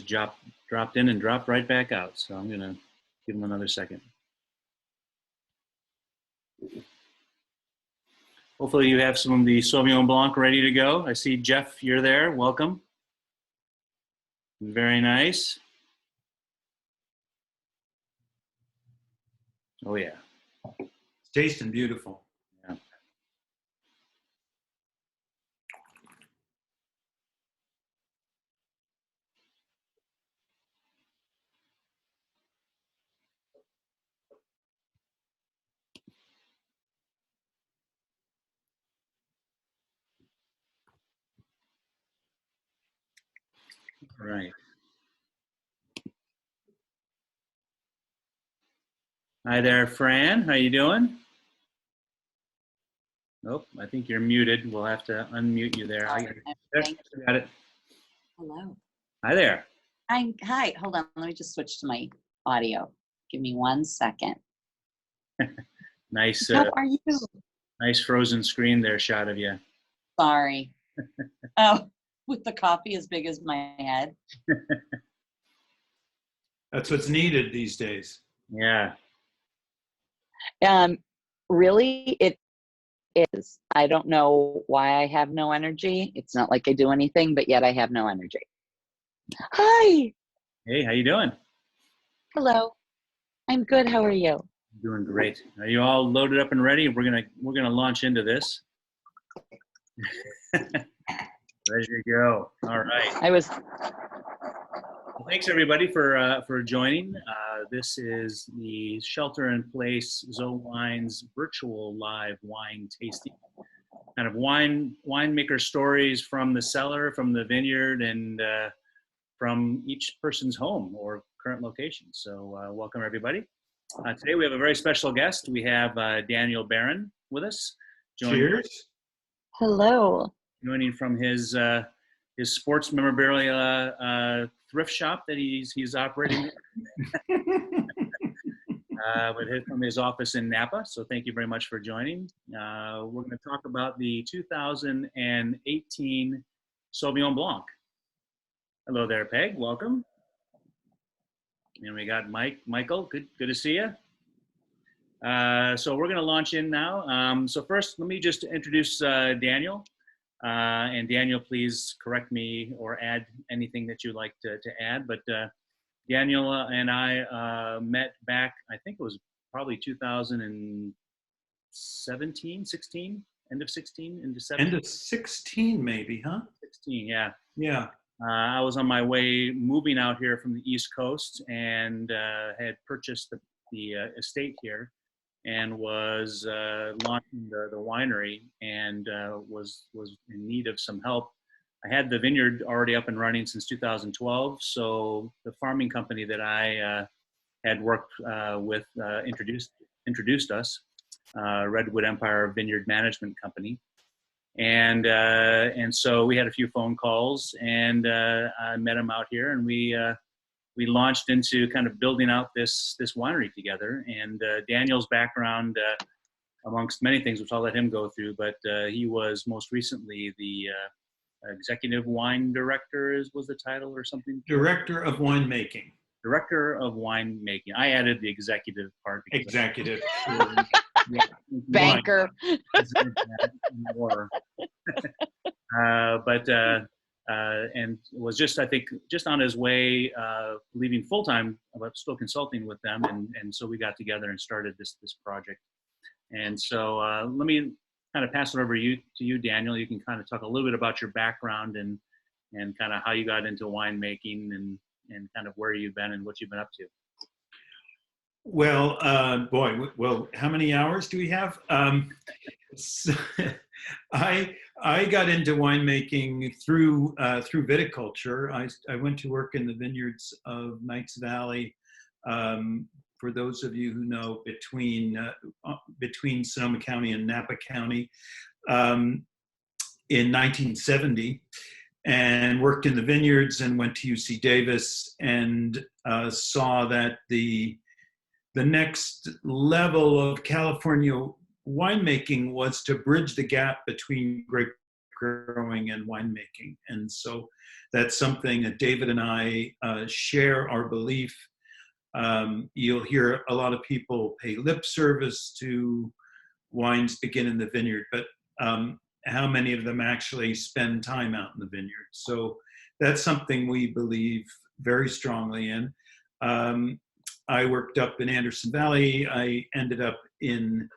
dropped in and dropped right back out. So I'm going to give him another second. Hopefully you have some of the Sauvignon Blanc ready to go. I see Jeff, you're there. Welcome. Very nice. Oh yeah. It's tasting beautiful. Yeah. All right. Hi there, Fran. How you doing? Nope, I think you're muted. We'll have to unmute you there. Got it. Hello. Hi there. Hi. Hold on. Let me just switch to my audio. Give me 1 second. Nice. How are you? Nice frozen screen there shot of you. Sorry. Oh, with the coffee as big as my head. That's what's needed these days. Yeah. Really, it is. I don't know why I have no energy. It's not like I do anything, but yet I have no energy. Hi. Hey, how you doing? Hello. I'm good. How are you? Doing great. Are you all loaded up and ready? We're gonna launch into this. Ready to go. All right. Well, thanks everybody for joining. This is the Shelter-in-Place Zoe Wine's virtual live wine tasting. Kind of winemaker stories from the cellar, from the vineyard, and from each person's home or current location. So welcome everybody. Today we have a very special guest. We have Daniel Barron with us. Cheers. Hello. Joining from his sports memorabilia thrift shop that he's operating, but from his office in Napa. So thank you very much for joining. We're going to talk about the 2018 Sauvignon Blanc. Hello there, Peg. Welcome. And we got Michael. Good to see you. So we're going to launch in now. So first, let me just introduce Daniel. And Daniel, please correct me or add anything that you'd like to add. But Daniel and I met back, I think it was probably 2017, 16, end of 16, into 17. End of 16 maybe, huh? 16, yeah. Yeah. I was on my way moving out here from the East Coast and had purchased the estate here and was launching the winery and was in need of some help. I had the vineyard already up and running since 2012, so the farming company that I had worked with introduced us, Redwood Empire Vineyard Management Company. And so we had a few phone calls, and I met him out here, and we launched into kind of building out this winery together. And Daniel's background, amongst many things, which I'll let him go through, but he was most recently the executive wine director, was the title or something? Director of winemaking. Director of winemaking. I added the executive part. Executive. Banker. And was just, I think, just on his way, leaving full-time, but still consulting with them. And so we got together and started this project. And so let me kind of pass it over to you, Daniel. You can kind of talk a little bit about your background and kind of how you got into winemaking and kind of where you've been and what you've been up to. Well, well, how many hours do we have? So I got into winemaking through viticulture. I went to work in the vineyards of Knights Valley. For those of you who know, between Sonoma County and Napa County, in 1970, and worked in the vineyards and went to UC Davis and saw that the next level of California winemaking was to bridge the gap between grape growing and winemaking. And so that's something that David and I share our belief. You'll hear a lot of people pay lip service to wines begin in the vineyard, but how many of them actually spend time out in the vineyard? So that's something we believe very strongly in. I worked up in Anderson Valley. I ended up in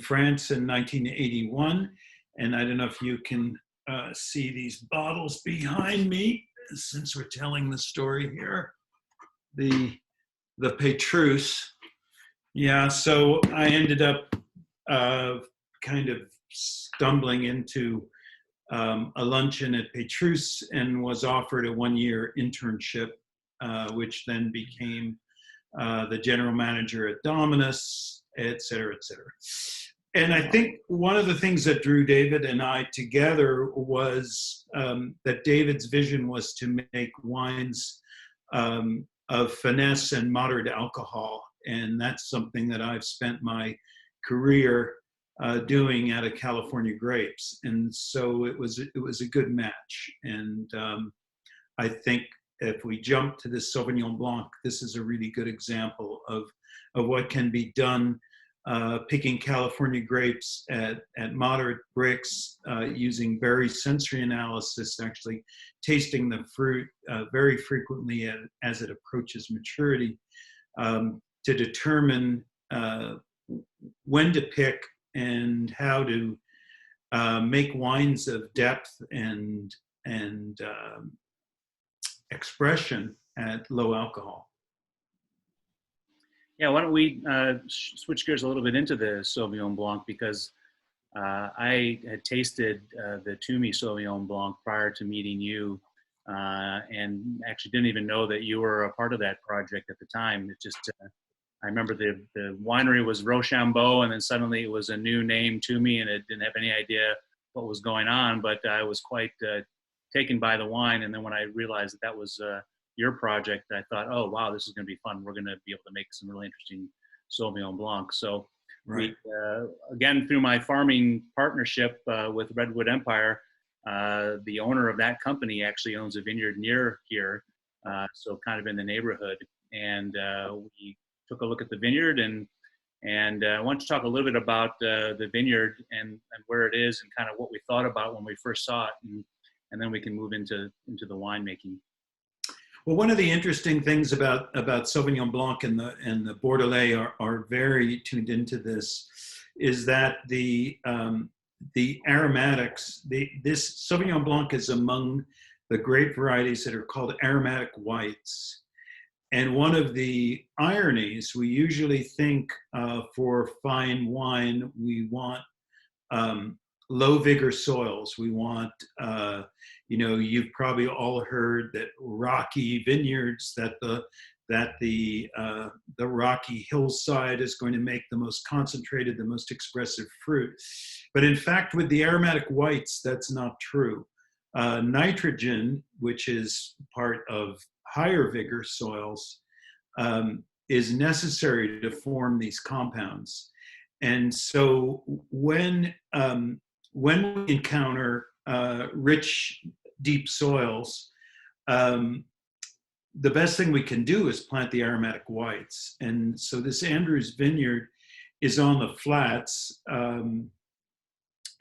France in 1981. And I don't know if you can see these bottles behind me, since we're telling the story here. The Petrus. Yeah, so I ended up kind of stumbling into a luncheon at Petrus and was offered a one-year internship, which then became the general manager at Dominus, et cetera, et cetera. And I think one of the things that drew David and I together was that David's vision was to make wines of finesse and moderate alcohol. And that's something that I've spent my career doing out of California grapes. And so it was a good match. And I think if we jump to this Sauvignon Blanc, this is a really good example of what can be done picking California grapes at moderate bricks, using berry sensory analysis, actually tasting the fruit very frequently as it approaches maturity, to determine when to pick and how to make wines of depth and expression at low alcohol. Yeah, why don't we switch gears a little bit into the Sauvignon Blanc, because I had tasted the Toomey Sauvignon Blanc prior to meeting you, and actually didn't even know that you were a part of that project at the time. It just, I remember the winery was Rochambeau, and then suddenly it was a new name, Toomey, and it didn't have any idea what was going on, but I was quite taken by the wine. And then when I realized that was your project, I thought, oh, wow, this is going to be fun. We're going to be able to make some really interesting Sauvignon Blanc. So right. We, again, through my farming partnership with Redwood Empire, the owner of that company actually owns a vineyard near here, so kind of in the neighborhood. And we took a look at the vineyard, and I want to talk a little bit about the vineyard and where it is and kind of what we thought about when we first saw it, and then we can move into the winemaking. Well, one of the interesting things about Sauvignon Blanc and the Bordelais are very tuned into this, is that the aromatics, this Sauvignon Blanc is among the grape varieties that are called aromatic whites. And one of the ironies, we usually think for fine wine, we want low vigor soils. We want, you've probably all heard that rocky vineyards, that the rocky hillside is going to make the most concentrated, the most expressive fruit. But in fact, with the aromatic whites, that's not true. Nitrogen, which is part of higher vigor soils, is necessary to form these compounds. And so when we encounter rich, deep soils, the best thing we can do is plant the aromatic whites. And so this Andrews vineyard is on the flats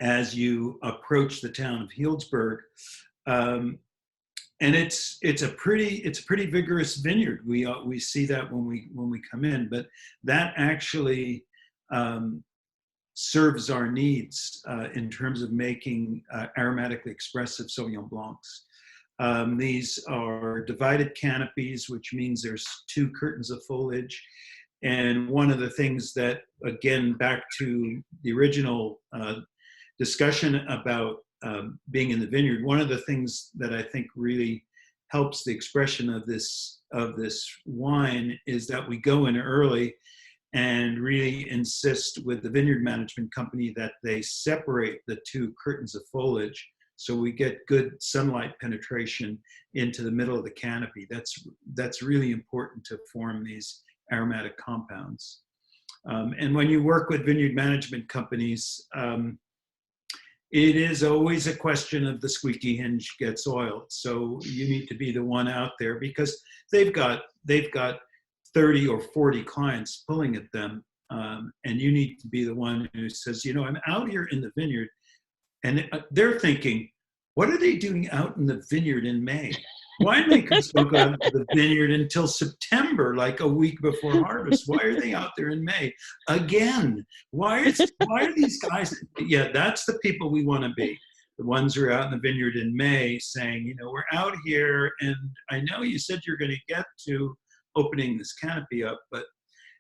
as you approach the town of Healdsburg. And it's a pretty vigorous vineyard. We see that when we come in, but that actually serves our needs in terms of making aromatically expressive Sauvignon Blancs. These are divided canopies, which means there's 2 curtains of foliage. And one of the things that, again, back to the original discussion about being in the vineyard, one of the things that I think really helps the expression of this wine is that we go in early and really insist with the vineyard management company that they separate the 2 curtains of foliage so we get good sunlight penetration into the middle of the canopy. That's really important to form these aromatic compounds. And when you work with vineyard management companies, it is always a question of the squeaky hinge gets oiled. So you need to be the one out there, because they've got 30 or 40 clients pulling at them. And you need to be the one who says, I'm out here in the vineyard, and they're thinking, what are they doing out in the vineyard in May? Winemakers don't go out to the vineyard until September, like a week before harvest. Why are they out there in May? Again, why are these guys? Yeah, that's the people we want to be. The ones who are out in the vineyard in May saying, we're out here, and I know you said you're going to get to opening this canopy up,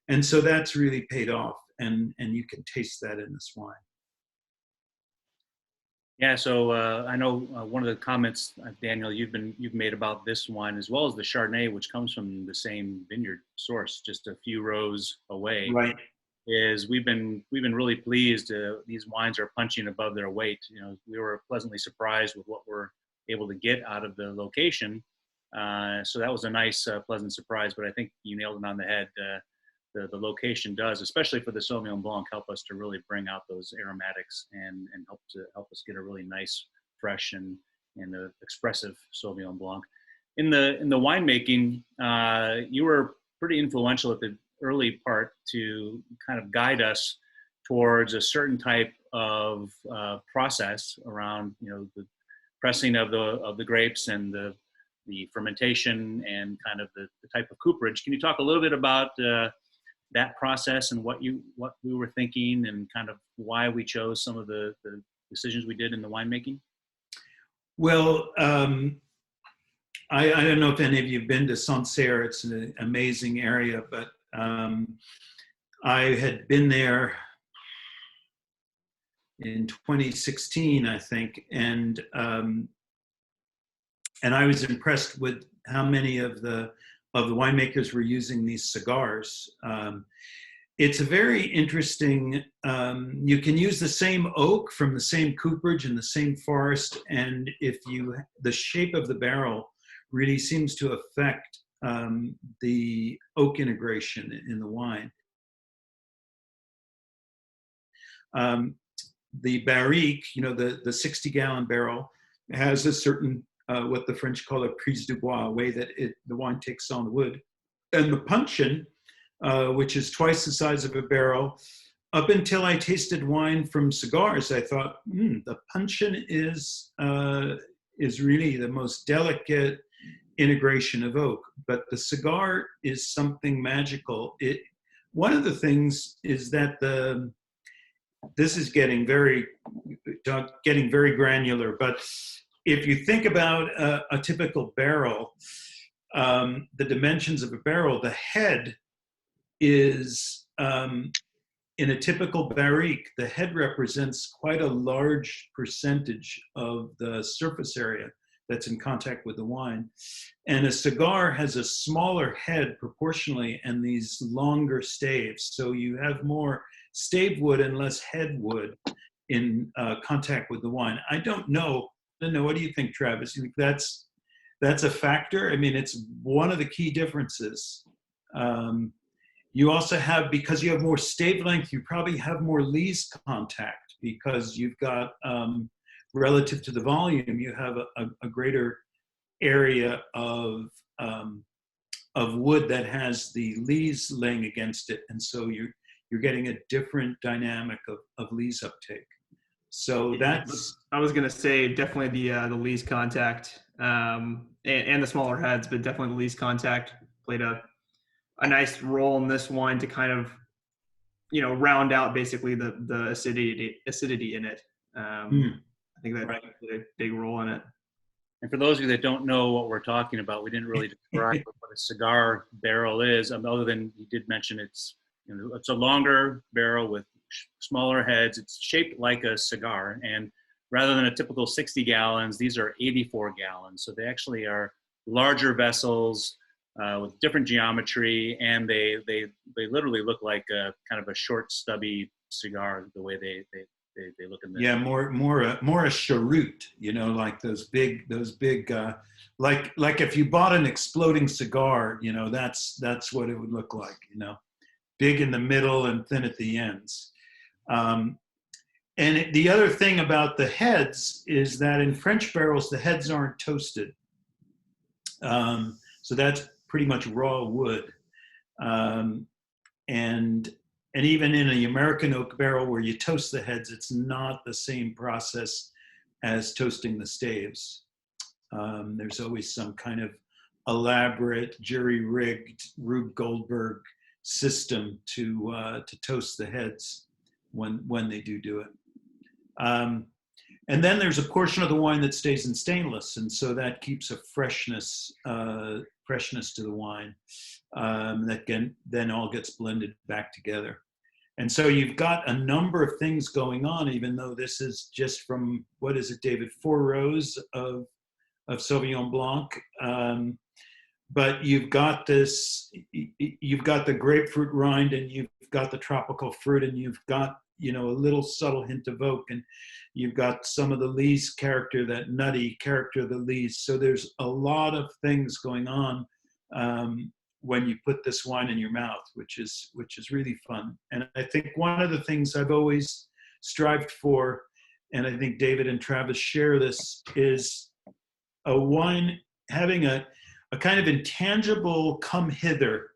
and so that's really paid off, and you can taste that in this wine. Yeah, so I know one of the comments, Daniel, you've made about this wine, as well as the Chardonnay, which comes from the same vineyard source, just a few rows away. Right. Is we've been really pleased. These wines are punching above their weight. We were pleasantly surprised with what we're able to get out of the location. So that was a nice, pleasant surprise. But I think you nailed it on the head. The location does, especially for the Sauvignon Blanc, help us to really bring out those aromatics and help us get a really nice, fresh and expressive Sauvignon Blanc. In the winemaking, you were pretty influential at the early part to kind of guide us towards a certain type of process around the pressing of the grapes and the fermentation and kind of the type of cooperage. Can you talk a little bit about that process and what we were thinking and kind of why we chose some of the decisions we did in the winemaking? Well, I don't know if any of you have been to Sancerre. It's an amazing area, but I had been there in 2016, I think, and I was impressed with how many of the winemakers were using these cigars. It's a very interesting, you can use the same oak from the same cooperage and the same forest, and the shape of the barrel really seems to affect the oak integration in the wine. The barrique, the 60-gallon barrel, has a certain what the French call a prise de bois, a way that the wine takes on the wood. And the puncheon, which is twice the size of a barrel, up until I tasted wine from cigars, I thought, the puncheon is really the most delicate integration of oak. But the cigar is something magical. One of the things is that this is getting very granular, but if you think about a typical barrel, the dimensions of a barrel, the head is, in a typical barrique, the head represents quite a large percentage of the surface area that's in contact with the wine. And a cigar has a smaller head proportionally and these longer staves. So you have more stave wood and less head wood in contact with the wine. I don't know. What do you think, Travis? You think that's a factor? I mean, it's one of the key differences. You also have, because you have more stave length, you probably have more lees contact because you've got, relative to the volume, you have a greater area of wood that has the lees laying against it, and so you're getting a different dynamic of lees uptake. So that's. I was gonna say definitely the lees contact and the smaller heads, but definitely the lees contact played a nice role in this wine to kind of round out basically the acidity in it. I think that played a big role in it. And for those of you that don't know what we're talking about, we didn't really describe what a cigar barrel is, other than you did mention it's a longer barrel with smaller heads. It's shaped like a cigar, and rather than a typical 60 gallons, these are 84 gallons. So they actually are larger vessels with different geometry, and they literally look like a kind of a short, stubby cigar the way they look in the. Yeah, more a cheroot, like those big like if you bought an exploding cigar, that's what it would look like, big in the middle and thin at the ends. the other thing about the heads is that in French barrels, the heads aren't toasted. So that's pretty much raw wood. Um, and even in the American oak barrel where you toast the heads, it's not the same process as toasting the staves. There's always some kind of elaborate, jury-rigged Rube Goldberg system to toast the heads when they do it. And then there's a portion of the wine that stays in stainless, and so that keeps a freshness to the wine that then all gets blended back together. And so you've got a number of things going on, even though this is just from, what is it, David, 4 rows of Sauvignon Blanc. But you've got you've got the grapefruit rind, and you've got the tropical fruit, and you've got, a little subtle hint of oak, and you've got some of the lees character, that nutty character of the lees. So there's a lot of things going on when you put this wine in your mouth, which is really fun. And I think one of the things I've always strived for, and I think David and Travis share this, is a wine having a kind of intangible come hither.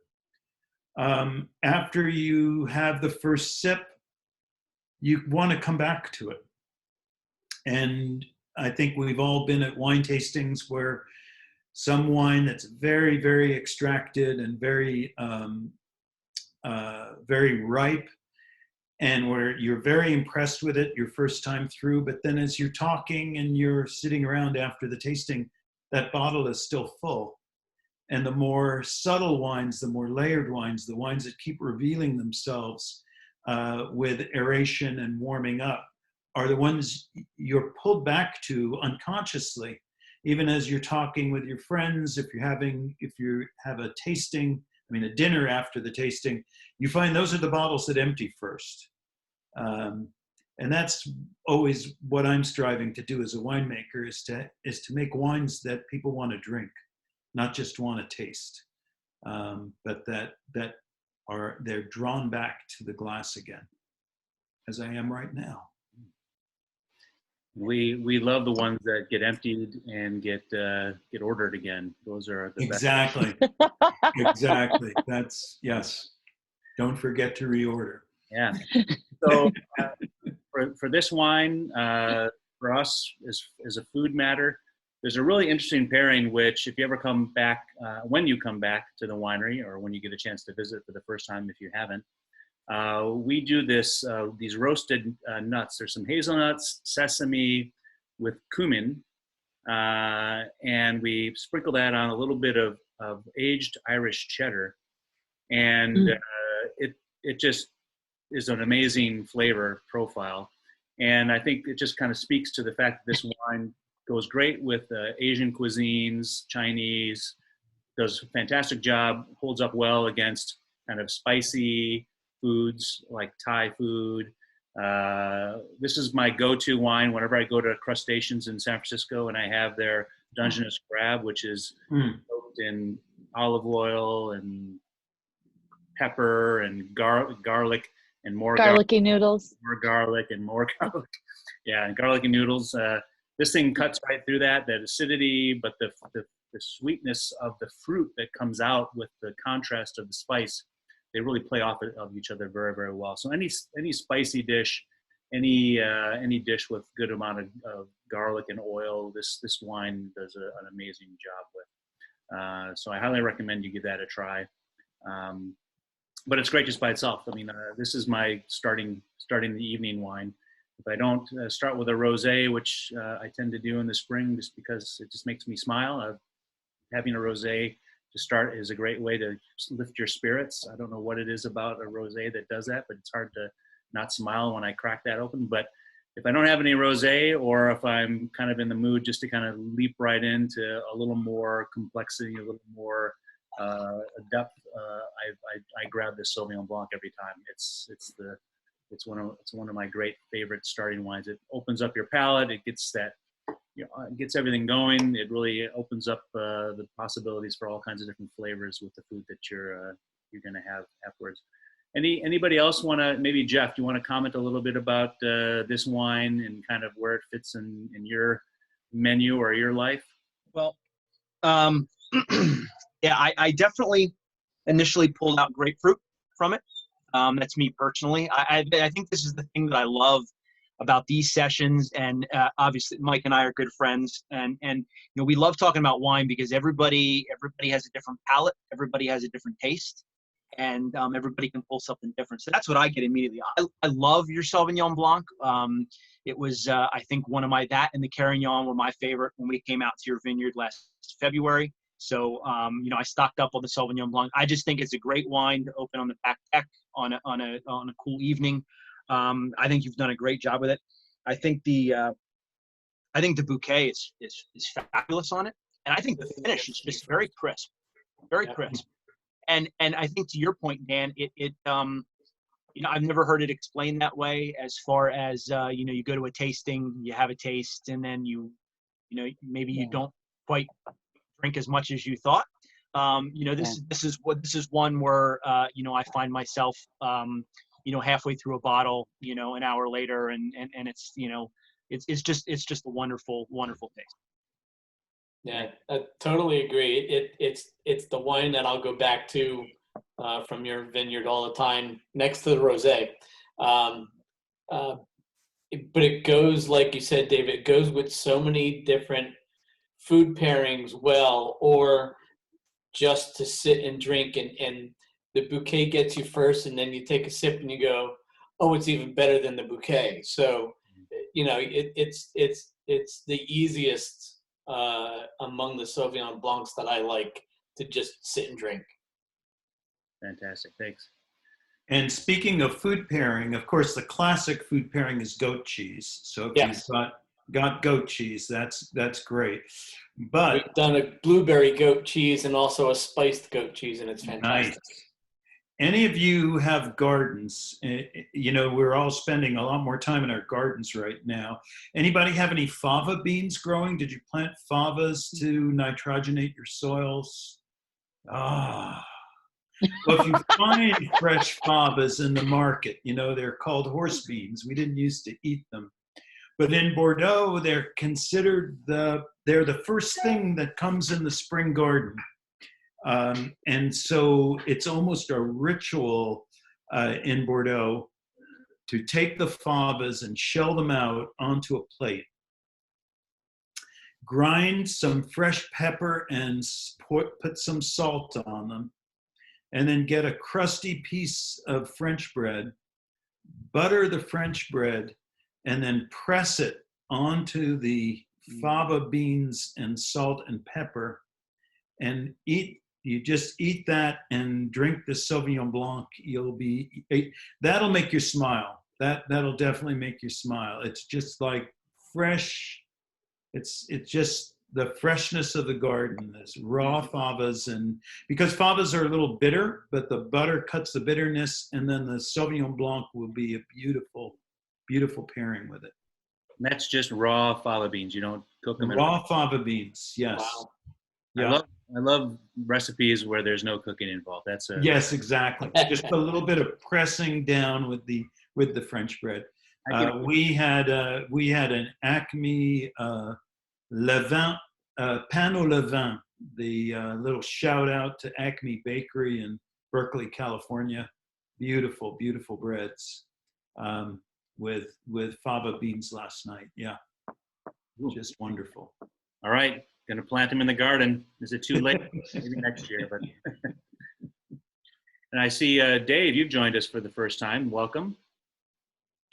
After you have the first sip, you want to come back to it. And I think we've all been at wine tastings where some wine that's very, very extracted and very, very ripe, and where you're very impressed with it your first time through, but then as you're talking and you're sitting around after the tasting, that bottle is still full. And the more subtle wines, the more layered wines, the wines that keep revealing themselves with aeration and warming up, are the ones you're pulled back to unconsciously, even as you're talking with your friends. If you have a tasting, a dinner after the tasting, you find those are the bottles that empty first. And that's always what I'm striving to do as a winemaker, is to make wines that people want to drink, not just want to taste, but they're drawn back to the glass again, as I am right now. We love the ones that get emptied and get ordered again. Those are the exactly. best. Exactly. That's, yes. Don't forget to reorder. Yeah. So for this wine, for us, as a food matter, there's a really interesting pairing, which if you ever come back, when you come back to the winery, or when you get a chance to visit for the first time if you haven't, we do these roasted nuts. There's some hazelnuts, sesame with cumin, and we sprinkle that on a little bit of aged Irish cheddar, and it just is an amazing flavor profile. And I think it just kind of speaks to the fact that this wine goes great with Asian cuisines, Chinese, does a fantastic job, holds up well against kind of spicy foods like Thai food. This is my go-to wine whenever I go to crustaceans in San Francisco and I have their Dungeness crab, which is soaked in olive oil and pepper and garlic and more garlicky noodles. More garlic and more garlic. Yeah, and garlicky noodles. This thing cuts right through that acidity, but the sweetness of the fruit that comes out with the contrast of the spice, they really play off of each other very, very well. So any spicy dish, any dish with good amount of garlic and oil, this wine does an amazing job with. So I highly recommend you give that a try. But it's great just by itself. I mean, this is my starting the evening wine. If I don't start with a rosé, which I tend to do in the spring, just because it just makes me smile. Having a rosé to start is a great way to lift your spirits. I don't know what it is about a rosé that does that, but it's hard to not smile when I crack that open. But if I don't have any rosé, or if I'm kind of in the mood just to kind of leap right into a little more complexity, a little more depth, I grab this Sauvignon Blanc every time. It's one of my great favorite starting wines. It opens up your palate. It gets that, it gets everything going. It really opens up the possibilities for all kinds of different flavors with the food that you're going to have afterwards. Anybody else want to, maybe Jeff, do you want to comment a little bit about this wine and kind of where it fits in your menu or your life? Well, yeah, I definitely initially pulled out grapefruit from it. That's me personally. I think this is the thing that I love about these sessions, and obviously Mike and I are good friends, and you know, we love talking about wine because everybody has a different palate, everybody has a different taste, and everybody can pull something different. So that's what I get immediately. I love your Sauvignon Blanc. It was I think that and the Carignan were my favorite when we came out to your vineyard last February. So you know, I stocked up on the Sauvignon Blanc. I just think it's a great wine to open on the back deck on a cool evening. I think you've done a great job with it. I think the bouquet is fabulous on it, and I think the finish is just very crisp, very crisp. And I think to your point, Dan, it you know, I've never heard it explained that way. As far as you know, you go to a tasting, you have a taste, and then you know, maybe you don't quite drink as much as you thought. You know, this is one where you know, I find myself you know, halfway through a bottle, you know, an hour later, and it's, you know, it's just a wonderful taste. Yeah, I totally agree. It's the wine that I'll go back to from your vineyard all the time, next to the rosé. But it goes, like you said, David, it goes with so many different food pairings well, or just to sit and drink, and the bouquet gets you first, and then you take a sip and you go, oh, it's even better than the bouquet. So, you know, it's the easiest among the Sauvignon Blancs that I like to just sit and drink. Fantastic, thanks. And speaking of food pairing, of course, the classic food pairing is goat cheese. So if you've got goat cheese, that's great. But we've done a blueberry goat cheese and also a spiced goat cheese, and it's fantastic. Nice. Any of you have gardens? You know, we're all spending a lot more time in our gardens right now. Anybody have any fava beans growing? Did you plant favas to nitrogenate your soils? Ah. Well, if you find fresh favas in the market, you know, they're called horse beans. We didn't used to eat them. But in Bordeaux, they're considered they're the first thing that comes in the spring garden. And so it's almost a ritual in Bordeaux to take the favas and shell them out onto a plate. Grind some fresh pepper and put some salt on them. And then get a crusty piece of French bread, butter the French bread, and then press it onto the fava beans and salt and pepper, and eat. You just eat that and drink the Sauvignon Blanc. That'll make you smile. That'll definitely make you smile. It's just like fresh. It's just the freshness of the garden, this raw favas, and because favas are a little bitter, but the butter cuts the bitterness, and then the Sauvignon Blanc will be a beautiful, beautiful pairing with it. And that's just raw fava beans. You don't cook them. Raw fava beans, yes. Wow. Yeah. I love recipes where there's no cooking involved. Yes, exactly. Just a little bit of pressing down with the French bread. We had an Acme levain, pain au levain. The little shout out to Acme Bakery in Berkeley, California. Beautiful, beautiful breads with fava beans last night. Yeah, just wonderful. All right. Gonna plant them in the garden. Is it too late? Maybe next year, but. And I see Dave, you've joined us for the first time. Welcome.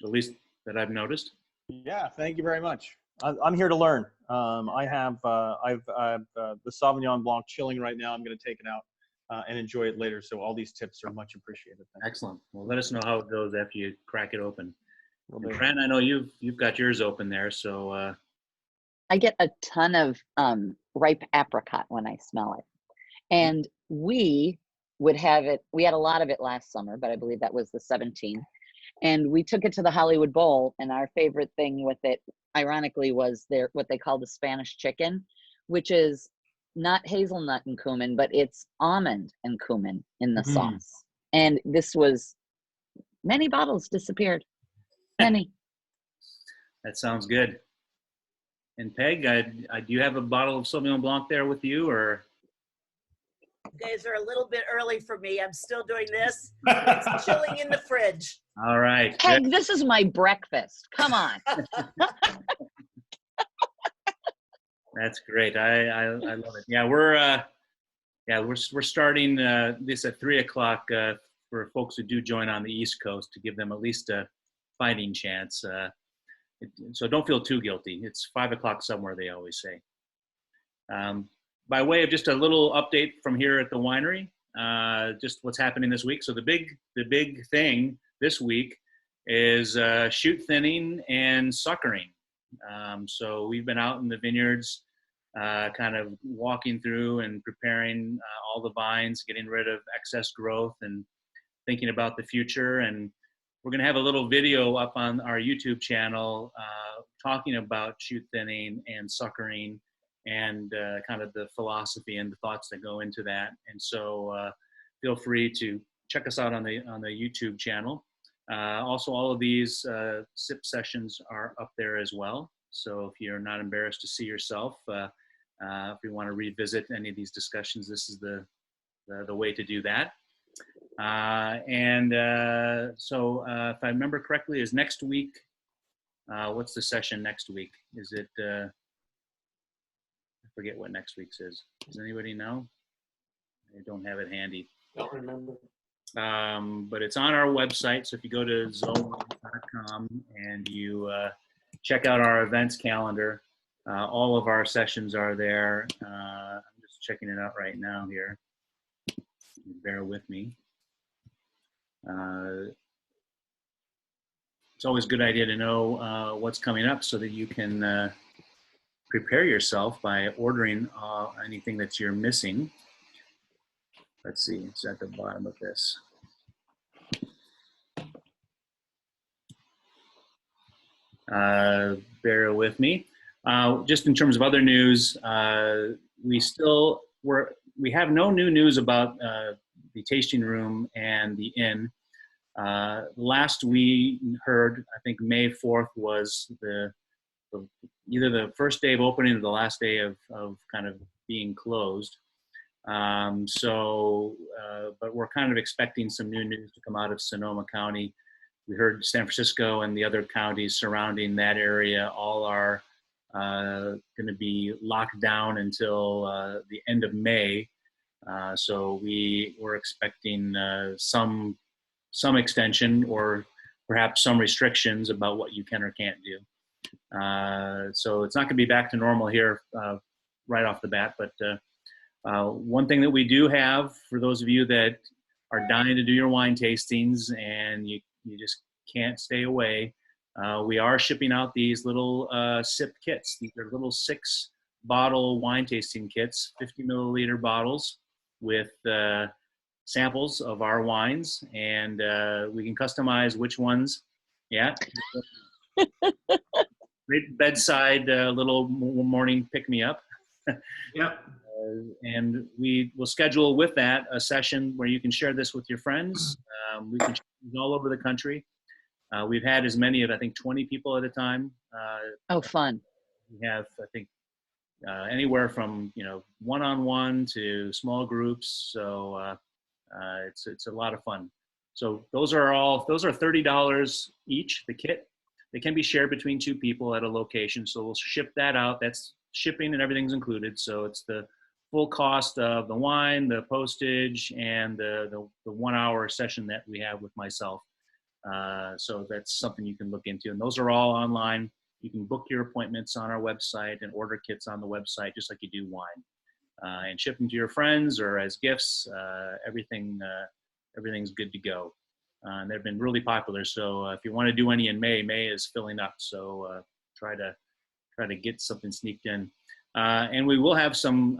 At least that I've noticed. Yeah, thank you very much. I'm here to learn. I have the Sauvignon Blanc chilling right now. I'm going to take it out and enjoy it later. So all these tips are much appreciated. Excellent. Well, let us know how it goes after you crack it open. Fran, I know you've got yours open there, so. I get a ton of ripe apricot when I smell it. And we would have it, we had a lot of it last summer, but I believe that was the 17th. And we took it to the Hollywood Bowl, and our favorite thing with it, ironically, was what they call the Spanish chicken, which is not hazelnut and cumin, but it's almond and cumin in the sauce. And this was Many bottles disappeared. Many. That sounds good. And Peg, do you have a bottle of Sauvignon Blanc there with you, or? Days are a little bit early for me. I'm still doing this. It's chilling in the fridge. All right. Peg, this is my breakfast. Come on. That's great. I love it. Yeah, we're starting this at 3:00 for folks who do join on the East Coast, to give them at least a fighting chance. So don't feel too guilty. It's 5:00 somewhere, they always say. By way of just a little update from here at the winery, just what's happening this week. So the big thing this week is shoot thinning and suckering. So we've been out in the vineyards, kind of walking through and preparing all the vines, getting rid of excess growth and thinking about the future. And we're going to have a little video up on our YouTube channel talking about shoot thinning and suckering, and kind of the philosophy and the thoughts that go into that. And so feel free to check us out on the YouTube channel. Also, all of these SIP sessions are up there as well. So if you're not embarrassed to see yourself, if you want to revisit any of these discussions, this is the way to do that. So if I remember correctly, is next week, what's the session next week? Is it, I forget what next week's is. Does anybody know? I don't have it handy. Don't remember. But it's on our website. So if you go to zoe.com and you check out our events calendar, all of our sessions are there. I'm just checking it out right now here. Bear with me. It's always a good idea to know what's coming up so that you can prepare yourself by ordering anything that you're missing. Let's see, it's at the bottom of this. Bear with me. Just in terms of other news, we have no new news about the tasting room and the inn. Last we heard, I think May 4th was either the first day of opening or the last day of kind of being closed. But we're kind of expecting some new news to come out of Sonoma County. We heard San Francisco and the other counties surrounding that area all are going to be locked down until the end of May. So we were expecting some extension or perhaps some restrictions about what you can or can't do. So it's not going to be back to normal here right off the bat. But one thing that we do have for those of you that are dying to do your wine tastings and you just can't stay away, we are shipping out these little SIP kits. These are little 6-bottle wine tasting kits, 50 milliliter bottles with samples of our wines, and we can customize which ones. Yeah. Great bedside little morning pick-me-up. Yep. And we will schedule with that a session where you can share this with your friends. We can share these all over the country. We've had as many as, I think, 20 people at a time. Oh, fun. We have, I think, anywhere from, one-on-one to small groups. So it's a lot of fun. So those are $30 each, the kit. They can be shared between 2 people at a location. So we'll ship that out. That's shipping and everything's included. So it's the full cost of the wine, the postage, and the 1-hour session that we have with myself. So that's something you can look into. And those are all online. You can book your appointments on our website and order kits on the website, just like you do wine. And ship them to your friends or as gifts. Everything's good to go. And they've been really popular. So if you want to do any in May is filling up. So try to get something sneaked in. And we will have some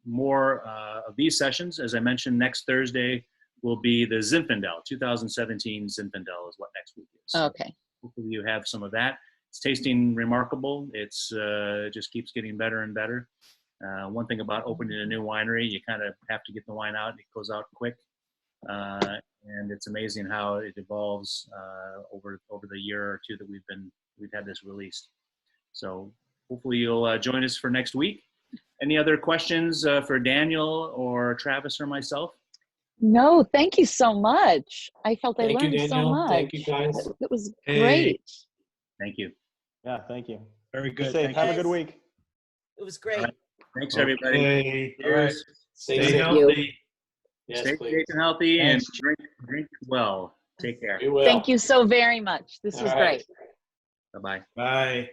more of these sessions. As I mentioned, next Thursday will be the Zinfandel. 2017 Zinfandel is what next week is. Okay. Hopefully you have some of that. It's tasting remarkable. It just keeps getting better and better. One thing about opening a new winery, you kind of have to get the wine out. It goes out quick. And it's amazing how it evolves over the year or two that we've had this released. So hopefully you'll join us for next week. Any other questions for Daniel or Travis or myself? No, thank you so much. I felt I Thank you, learned so Daniel. much. Thank you, guys. It was Hey. great. Thank you. Yeah, thank you. Very Be good. safe. Thank Have you. a good week. It was great. Right. Thanks, everybody. Okay. All right. Cheers. Stay Stay safe. healthy. Yes, Stay please. safe and healthy, and Thanks. drink well. Take care. We will. Thank you so very much. This All was right. great. Bye-bye. Bye.